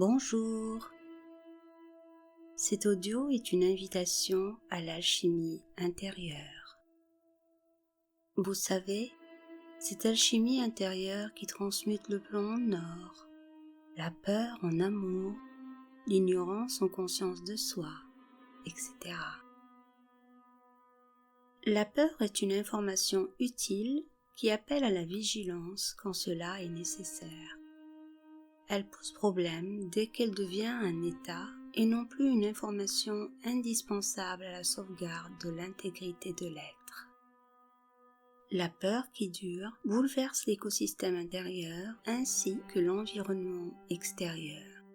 Bonjour, cet audio est une invitation à l'alchimie intérieure. Vous savez, cette alchimie intérieure qui transmute le plomb en or, la peur en amour, l'ignorance en conscience de soi, etc. La peur est une information utile qui appelle à la vigilance quand cela est nécessaire. Elle pose problème dès qu'elle devient un état et non plus une information indispensable à la sauvegarde de l'intégrité de l'être. La peur qui dure bouleverse l'écosystème intérieur ainsi que l'environnement extérieur.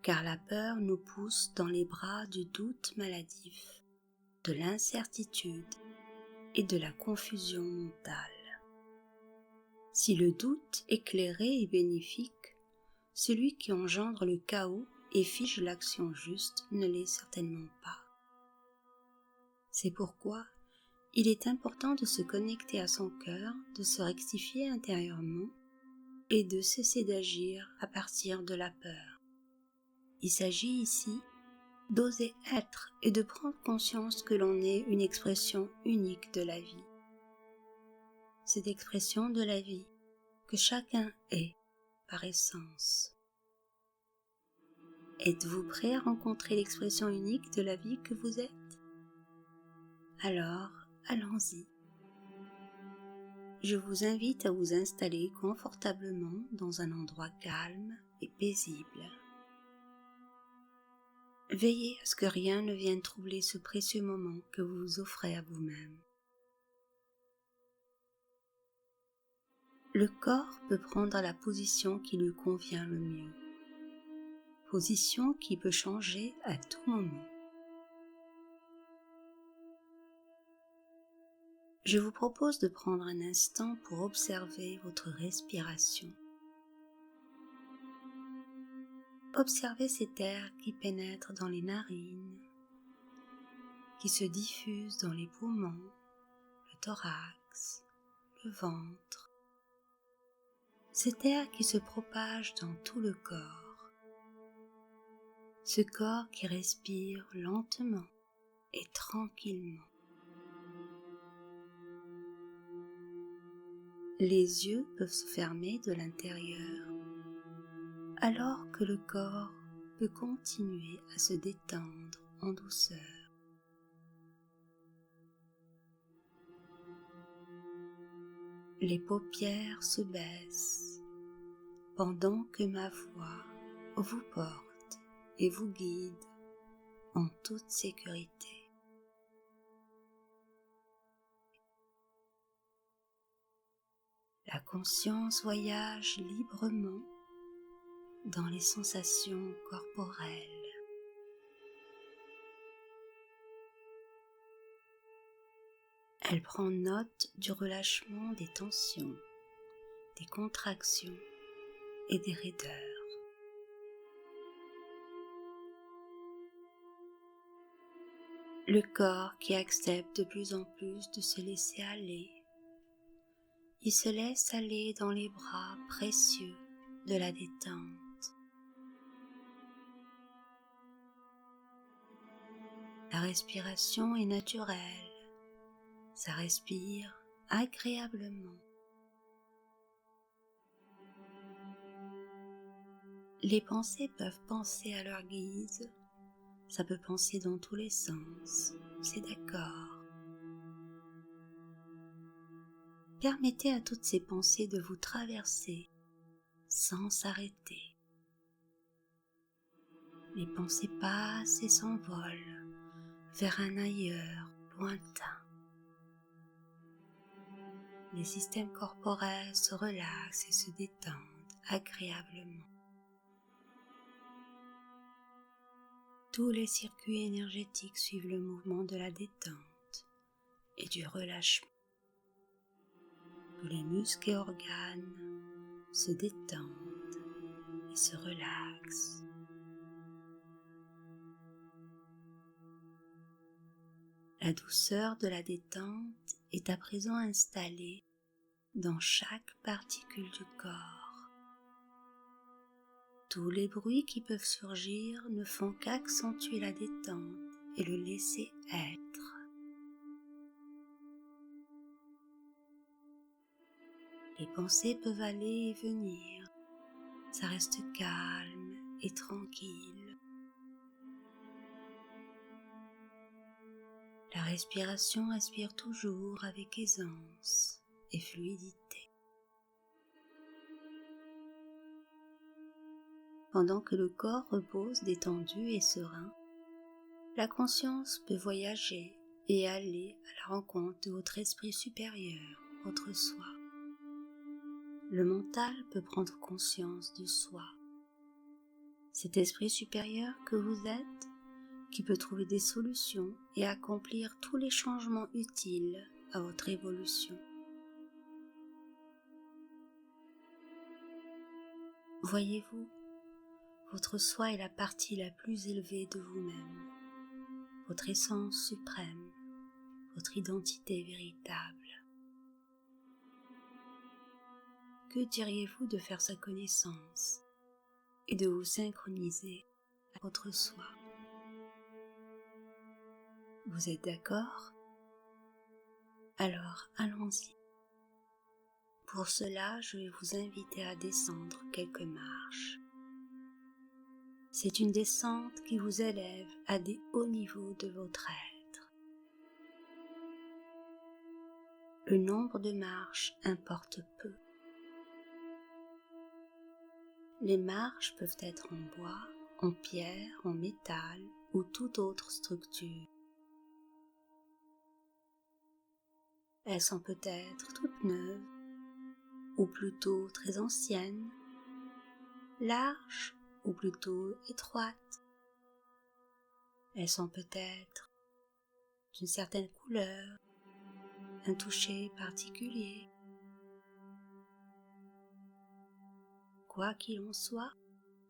Car la peur nous pousse dans les bras du doute maladif, de l'incertitude et de la confusion mentale. Si le doute éclairé est bénéfique, celui qui engendre le chaos et fige l'action juste ne l'est certainement pas. C'est pourquoi il est important de se connecter à son cœur, de se rectifier intérieurement et de cesser d'agir à partir de la peur. Il s'agit ici d'oser être et de prendre conscience que l'on est une expression unique de la vie. Cette expression de la vie que chacun est par essence. Êtes-vous prêt à rencontrer l'expression unique de la vie que vous êtes? Alors, allons-y. Je vous invite à vous installer confortablement dans un endroit calme et paisible. Veillez à ce que rien ne vienne troubler ce précieux moment que vous vous offrez à vous-même. Le corps peut prendre la position qui lui convient le mieux. Position qui peut changer à tout moment. Je vous propose de prendre un instant pour observer votre respiration. Observez cet air qui pénètre dans les narines, qui se diffuse dans les poumons, le thorax, le ventre. Cet air qui se propage dans tout le corps. Ce corps qui respire lentement et tranquillement. Les yeux peuvent se fermer de l'intérieur, alors que le corps peut continuer à se détendre en douceur. Les paupières se baissent pendant que ma voix vous porte et vous guide en toute sécurité. La conscience voyage librement dans les sensations corporelles. Elle prend note du relâchement des tensions, des contractions et des raideurs. Le corps qui accepte de plus en plus de se laisser aller. Il se laisse aller dans les bras précieux de la détente. La respiration est naturelle, ça respire agréablement. Les pensées peuvent penser à leur guise, ça peut penser dans tous les sens, c'est d'accord. Permettez à toutes ces pensées de vous traverser sans s'arrêter. Les pensées passent et s'envolent vers un ailleurs lointain. Les systèmes corporels se relaxent et se détendent agréablement. Tous les circuits énergétiques suivent le mouvement de la détente et du relâchement. Tous les muscles et organes se détendent et se relaxent. La douceur de la détente est à présent installée dans chaque particule du corps. Tous les bruits qui peuvent surgir ne font qu'accentuer la détente et le laisser être. Les pensées peuvent aller et venir, ça reste calme et tranquille. La respiration respire toujours avec aisance et fluidité. Pendant que le corps repose détendu et serein, la conscience peut voyager et aller à la rencontre de votre esprit supérieur, votre soi. Le mental peut prendre conscience de soi. Cet esprit supérieur que vous êtes, qui peut trouver des solutions et accomplir tous les changements utiles à votre évolution. Voyez-vous, votre soi est la partie la plus élevée de vous-même, votre essence suprême, votre identité véritable. Que diriez-vous de faire sa connaissance et de vous synchroniser à votre soi? Vous êtes d'accord? Alors allons-y. Pour cela, je vais vous inviter à descendre quelques marches. C'est une descente qui vous élève à des hauts niveaux de votre être. Le nombre de marches importe peu. Les marches peuvent être en bois, en pierre, en métal ou toute autre structure. Elles sont peut-être toutes neuves ou plutôt très anciennes, larges ou plutôt étroites. Elles sont peut-être d'une certaine couleur, un toucher particulier. Quoi qu'il en soit,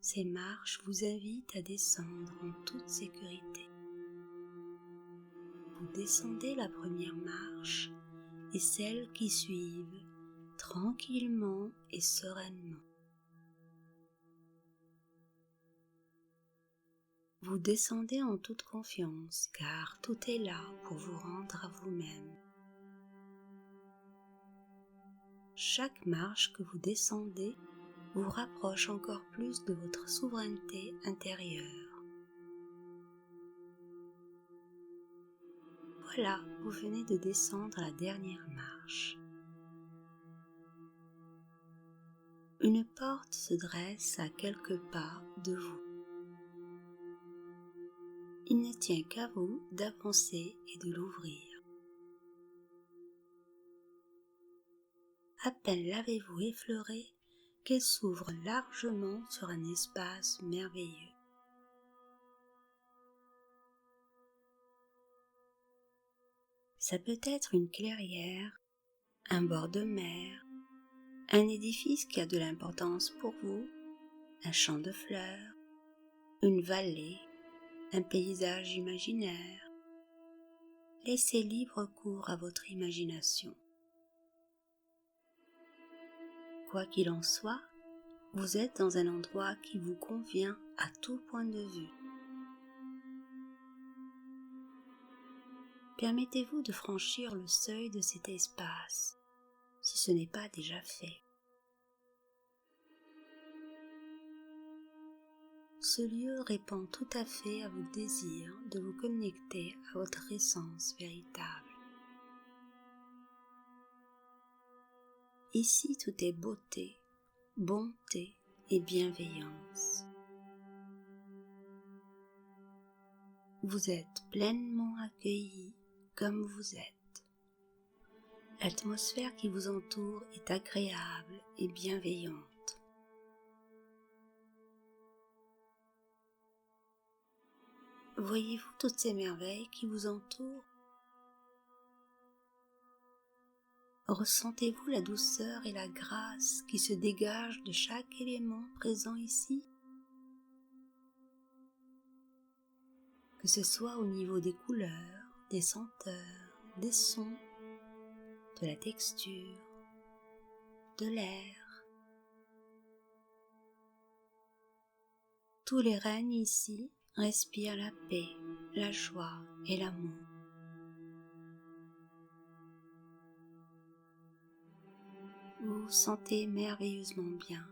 ces marches vous invitent à descendre en toute sécurité. Vous descendez la première marche et celles qui suivent tranquillement et sereinement. Vous descendez en toute confiance car tout est là pour vous rendre à vous-même. Chaque marche que vous descendez vous rapproche encore plus de votre souveraineté intérieure. Voilà, vous venez de descendre la dernière marche. Une porte se dresse à quelques pas de vous. Il ne tient qu'à vous d'avancer et de l'ouvrir. À peine l'avez-vous effleurée qu'elle s'ouvre largement sur un espace merveilleux. Ça peut être une clairière, un bord de mer, un édifice qui a de l'importance pour vous, un champ de fleurs, une vallée, un paysage imaginaire. Laissez libre cours à votre imagination. Quoi qu'il en soit, vous êtes dans un endroit qui vous convient à tout point de vue. Permettez-vous de franchir le seuil de cet espace, si ce n'est pas déjà fait. Ce lieu répond tout à fait à votre désir de vous connecter à votre essence véritable. Ici, tout est beauté, bonté et bienveillance. Vous êtes pleinement accueillis comme vous êtes. L'atmosphère qui vous entoure est agréable et bienveillante. Voyez-vous toutes ces merveilles qui vous entourent? Ressentez-vous la douceur et la grâce qui se dégagent de chaque élément présent ici? Que ce soit au niveau des couleurs, des senteurs, des sons, de la texture, de l'air. Tous les règnes ici respirent la paix, la joie et l'amour. Vous vous sentez merveilleusement bien.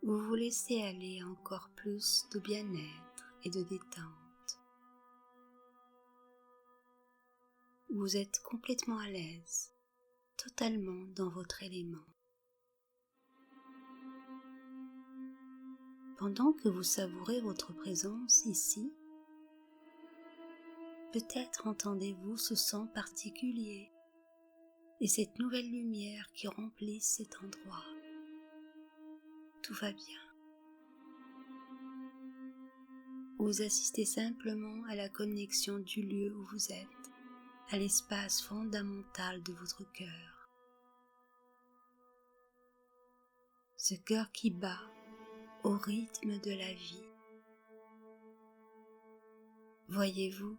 Vous vous laissez aller à encore plus de bien-être et de détente. Vous êtes complètement à l'aise, totalement dans votre élément. Pendant que vous savourez votre présence ici, peut-être entendez-vous ce son particulier et cette nouvelle lumière qui remplit cet endroit. Tout va bien. Vous assistez simplement à la connexion du lieu où vous êtes, à l'espace fondamental de votre cœur. Ce cœur qui bat au rythme de la vie. Voyez-vous,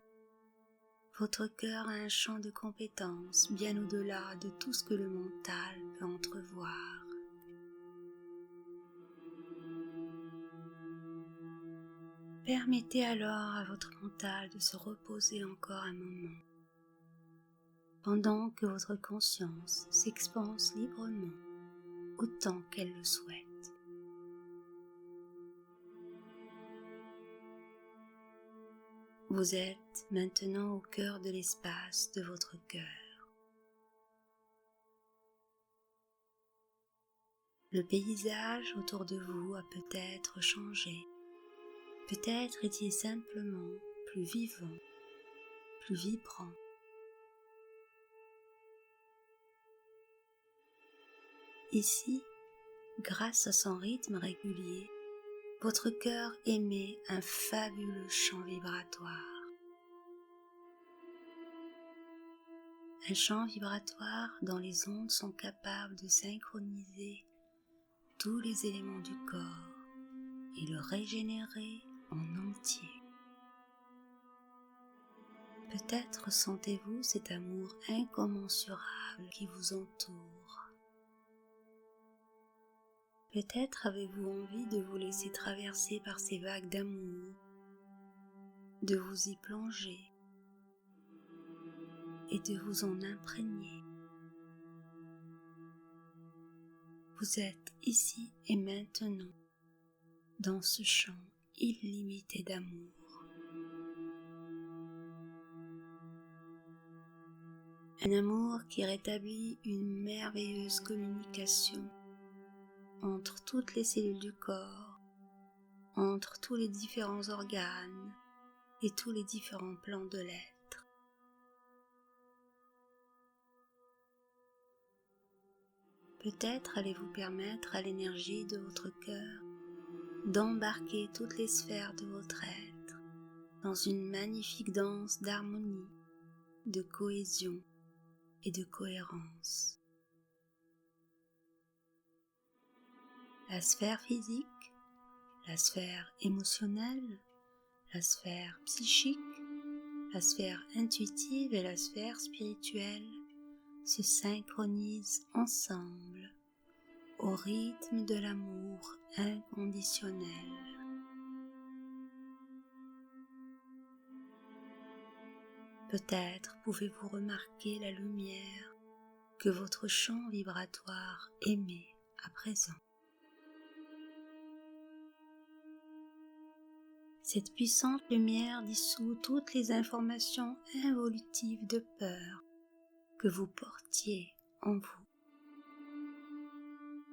votre cœur a un champ de compétences bien au-delà de tout ce que le mental peut entrevoir. Permettez alors à votre mental de se reposer encore un moment, pendant que votre conscience s'expanse librement, autant qu'elle le souhaite. Vous êtes maintenant au cœur de l'espace de votre cœur. Le paysage autour de vous a peut-être changé. Peut-être est-il simplement plus vivant, plus vibrant. Ici, grâce à son rythme régulier, votre cœur émet un fabuleux chant vibratoire. Un chant vibratoire dont les ondes sont capables de synchroniser tous les éléments du corps et le régénérer en entier. Peut-être sentez-vous cet amour incommensurable qui vous entoure. Peut-être avez-vous envie de vous laisser traverser par ces vagues d'amour, de vous y plonger et de vous en imprégner. Vous êtes ici et maintenant dans ce champ illimité d'amour. Un amour qui rétablit une merveilleuse communication entre toutes les cellules du corps, entre tous les différents organes et tous les différents plans de l'être. Peut-être allez-vous permettre à l'énergie de votre cœur d'embarquer toutes les sphères de votre être dans une magnifique danse d'harmonie, de cohésion et de cohérence. La sphère physique, la sphère émotionnelle, la sphère psychique, la sphère intuitive et la sphère spirituelle se synchronisent ensemble au rythme de l'amour inconditionnel. Peut-être pouvez-vous remarquer la lumière que votre champ vibratoire émet à présent. Cette puissante lumière dissout toutes les informations involutives de peur que vous portiez en vous.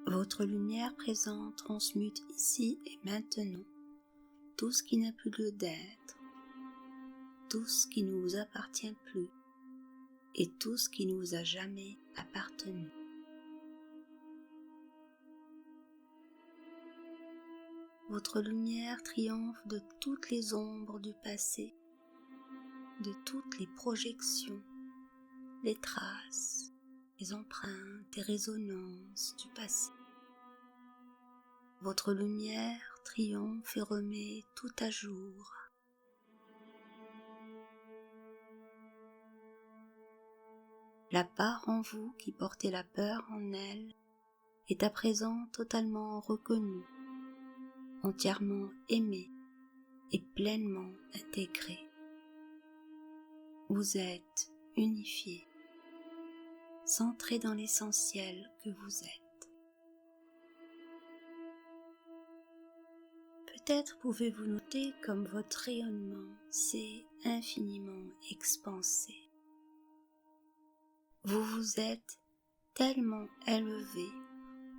Votre lumière présente transmute ici et maintenant tout ce qui n'a plus lieu d'être, tout ce qui ne vous appartient plus et tout ce qui ne vous a jamais appartenu. Votre lumière triomphe de toutes les ombres du passé, de toutes les projections, les traces, les empreintes et résonances du passé. Votre lumière triomphe et remet tout à jour. La part en vous qui portait la peur en elle est à présent totalement reconnue, entièrement aimé et pleinement intégré. Vous êtes unifié, centré dans l'essentiel que vous êtes. Peut-être pouvez-vous noter comme votre rayonnement s'est infiniment expansé. Vous vous êtes tellement élevé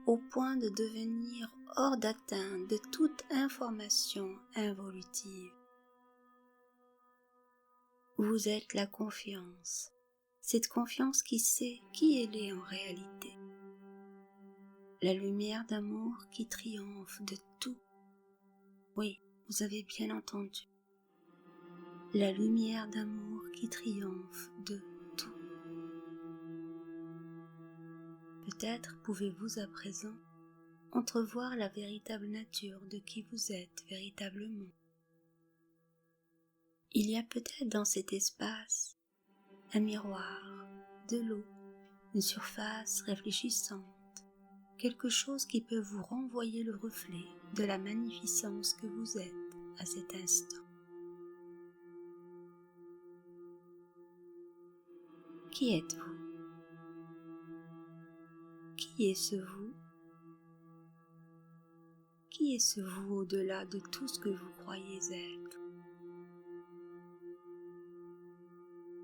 au point de devenir hors d'atteinte de toute information involutive. Vous êtes la confiance, cette confiance qui sait qui elle est en réalité. La lumière d'amour qui triomphe de tout. Oui, vous avez bien entendu. La lumière d'amour qui triomphe de tout. Peut-être pouvez-vous à présent entrevoir la véritable nature de qui vous êtes véritablement. Il y a peut-être dans cet espace un miroir, de l'eau, une surface réfléchissante, quelque chose qui peut vous renvoyer le reflet de la magnificence que vous êtes à cet instant. Qui êtes-vous? Qui est ce vous? Qui est ce vous au-delà de tout ce que vous croyez être?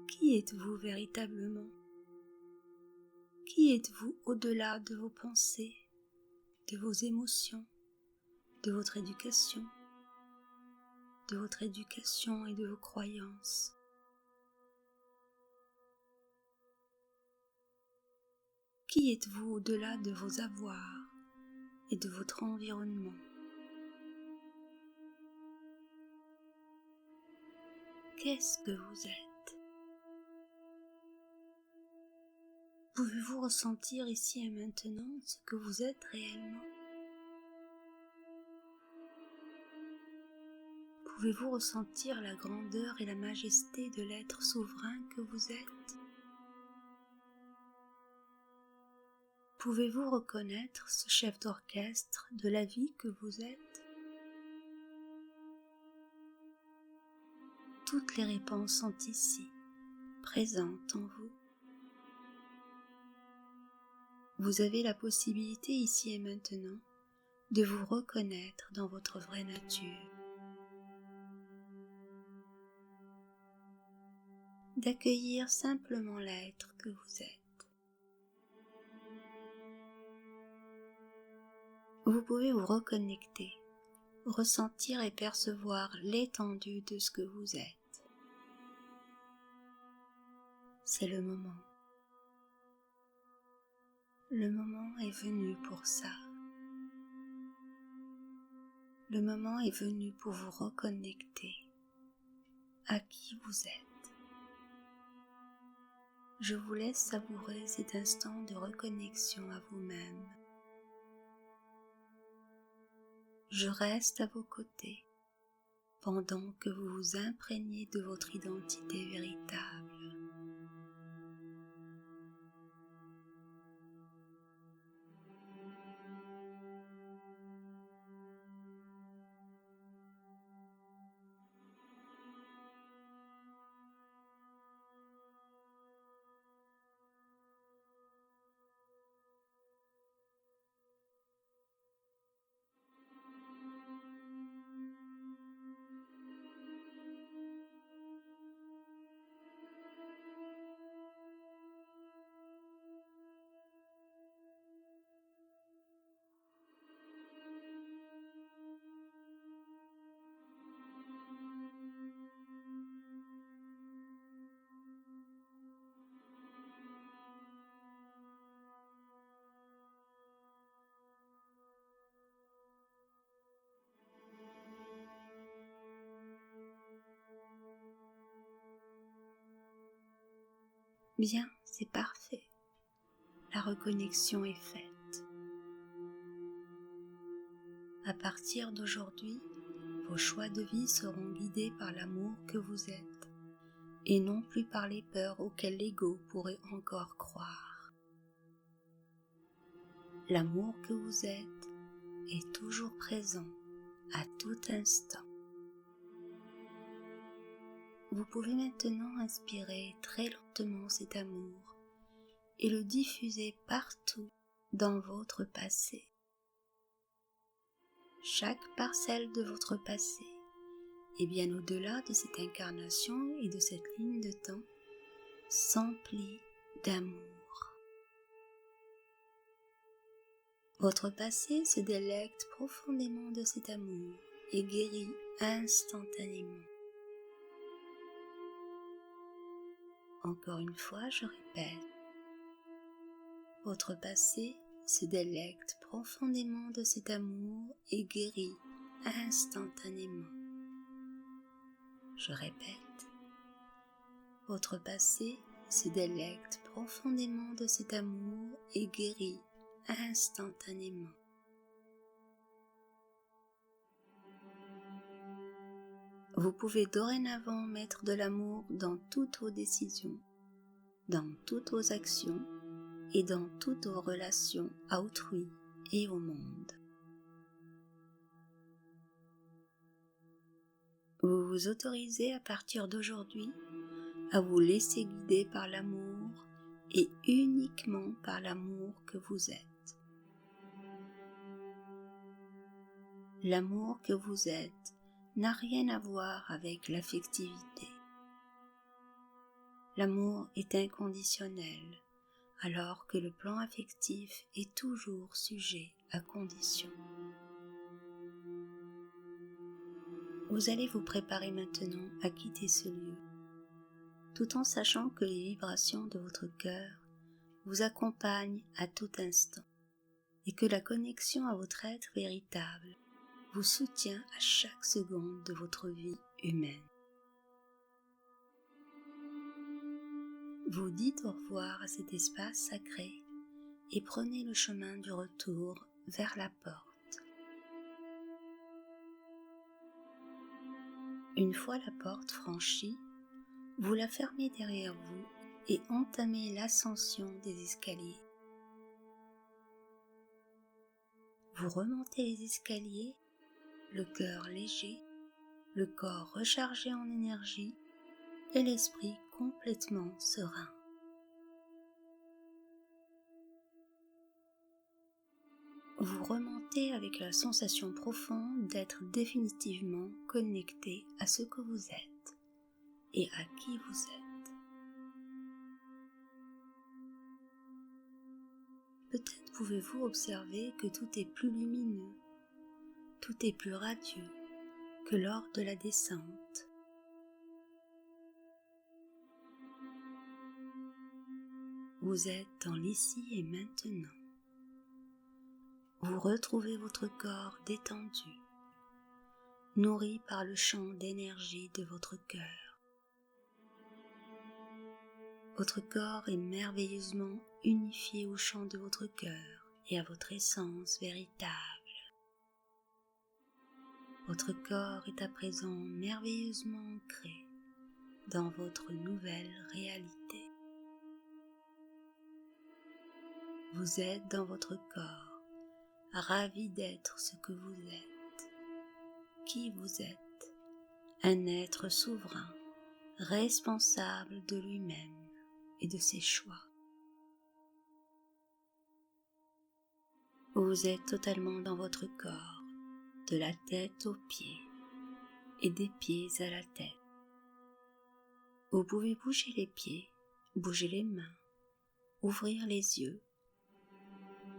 Qui êtes-vous véritablement? Qui êtes-vous au-delà de vos pensées, de vos émotions, de votre éducation et de vos croyances? Qui êtes-vous au-delà de vos avoirs et de votre environnement? Qu'est-ce que vous êtes? Pouvez-vous ressentir ici et maintenant ce que vous êtes réellement? Pouvez-vous ressentir la grandeur et la majesté de l'être souverain que vous êtes? Pouvez-vous reconnaître ce chef d'orchestre de la vie que vous êtes? Toutes les réponses sont ici, présentes en vous. Vous avez la possibilité ici et maintenant de vous reconnaître dans votre vraie nature, d'accueillir simplement l'être que vous êtes. Vous pouvez vous reconnecter, ressentir et percevoir l'étendue de ce que vous êtes. C'est le moment. Le moment est venu pour ça. Le moment est venu pour vous reconnecter à qui vous êtes. Je vous laisse savourer cet instant de reconnexion à vous-même. Je reste à vos côtés pendant que vous vous imprégnez de votre identité véritable. Bien, c'est parfait. La reconnexion est faite. À partir d'aujourd'hui, vos choix de vie seront guidés par l'amour que vous êtes et non plus par les peurs auxquelles l'ego pourrait encore croire. L'amour que vous êtes est toujours présent à tout instant. Vous pouvez maintenant inspirer très lentement cet amour et le diffuser partout dans votre passé. Chaque parcelle de votre passé et bien au-delà de cette incarnation et de cette ligne de temps s'emplit d'amour. Votre passé se délecte profondément de cet amour et guérit instantanément. Encore une fois, je répète, votre passé se délecte profondément de cet amour et guérit instantanément. Je répète, votre passé se délecte profondément de cet amour et guérit instantanément. Vous pouvez dorénavant mettre de l'amour dans toutes vos décisions, dans toutes vos actions et dans toutes vos relations à autrui et au monde. Vous vous autorisez à partir d'aujourd'hui à vous laisser guider par l'amour et uniquement par l'amour que vous êtes. L'amour que vous êtes n'a rien à voir avec l'affectivité. L'amour est inconditionnel, alors que le plan affectif est toujours sujet à condition. Vous allez vous préparer maintenant à quitter ce lieu, tout en sachant que les vibrations de votre cœur vous accompagnent à tout instant et que la connexion à votre être véritable vous soutient à chaque seconde de votre vie humaine. Vous dites au revoir à cet espace sacré et prenez le chemin du retour vers la porte. Une fois la porte franchie, vous la fermez derrière vous et entamez l'ascension des escaliers. Vous remontez les escaliers, le cœur léger, le corps rechargé en énergie et l'esprit complètement serein. Vous remontez avec la sensation profonde d'être définitivement connecté à ce que vous êtes et à qui vous êtes. Peut-être pouvez-vous observer que tout est plus lumineux, tout est plus radieux que lors de la descente. Vous êtes dans l'ici et maintenant. Vous retrouvez votre corps détendu, nourri par le champ d'énergie de votre cœur. Votre corps est merveilleusement unifié au champ de votre cœur et à votre essence véritable. Votre corps est à présent merveilleusement ancré dans votre nouvelle réalité. Vous êtes dans votre corps, ravi d'être ce que vous êtes, qui vous êtes, un être souverain, responsable de lui-même et de ses choix. Vous êtes totalement dans votre corps, de la tête aux pieds et des pieds à la tête. Vous pouvez bouger les pieds, bouger les mains, ouvrir les yeux,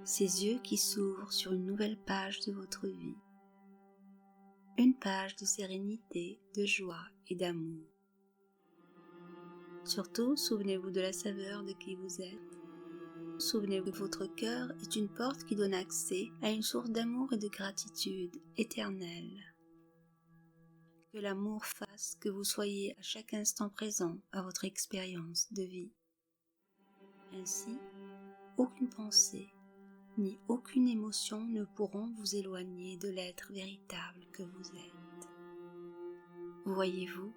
ces yeux qui s'ouvrent sur une nouvelle page de votre vie, une page de sérénité, de joie et d'amour. Surtout, souvenez-vous de la saveur de qui vous êtes. Souvenez-vous que votre cœur est une porte qui donne accès à une source d'amour et de gratitude éternelle. Que l'amour fasse que vous soyez à chaque instant présent à votre expérience de vie. Ainsi, aucune pensée ni aucune émotion ne pourront vous éloigner de l'être véritable que vous êtes. Voyez-vous,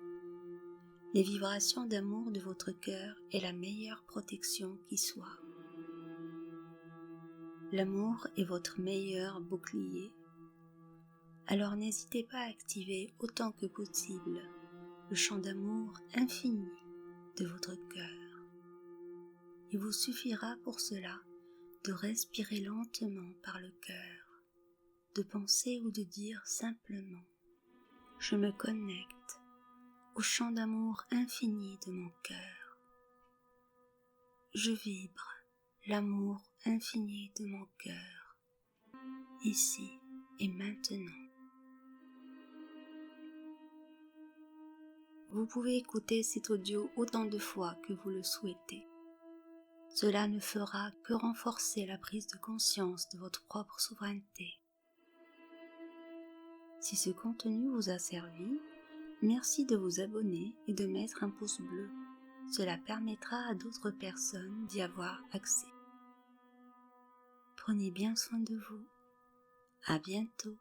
les vibrations d'amour de votre cœur est la meilleure protection qui soit. L'amour est votre meilleur bouclier. Alors n'hésitez pas à activer autant que possible le champ d'amour infini de votre cœur. Il vous suffira pour cela de respirer lentement par le cœur, de penser ou de dire simplement « Je me connecte au champ d'amour infini de mon cœur. Je vibre l'amour infini de mon cœur, ici et maintenant. » Vous pouvez écouter cet audio autant de fois que vous le souhaitez. Cela ne fera que renforcer la prise de conscience de votre propre souveraineté. Si ce contenu vous a servi, merci de vous abonner et de mettre un pouce bleu. Cela permettra à d'autres personnes d'y avoir accès. Prenez bien soin de vous. À bientôt.